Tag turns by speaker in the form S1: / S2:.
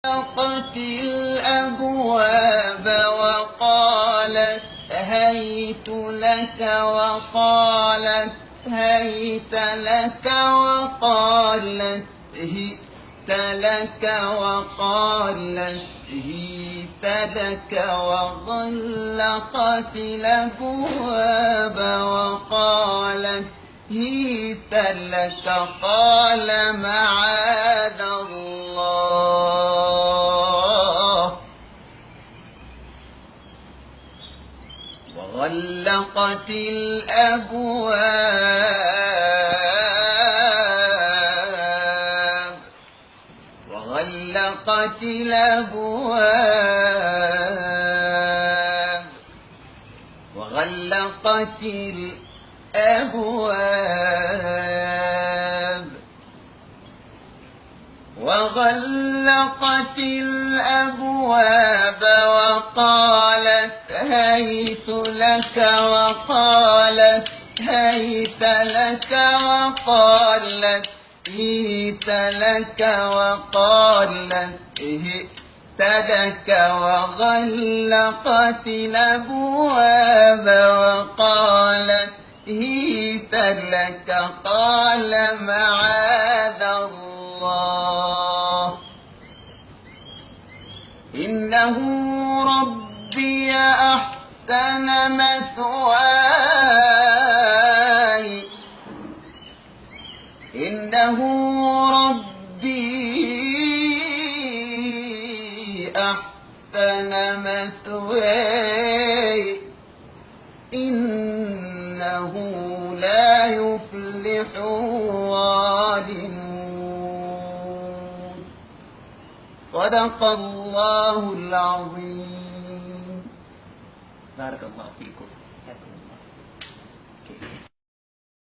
S1: وغلقت الأبواب وقالت هيت لك وقالت هيت لك وقالت هيت لك وقالت هيت لك وغلقت الأبواب وقالت هيت لك قال معاذ الله وغلقت الأبواب وغلقت الأبواب وغلقت الأبواب وغلقت الأبواب وقالت هيت لك وقالت هيت لك وقالت هيت لك وقالت هيت لك وغلقت الأبواب وقالت هيت لك قال معاذ الله إنه ربي أحسن مثواي إنه ربي أحسن مثواي إنه لا يفلح الظالمون صدق الله العظيم بارك الله فيكم.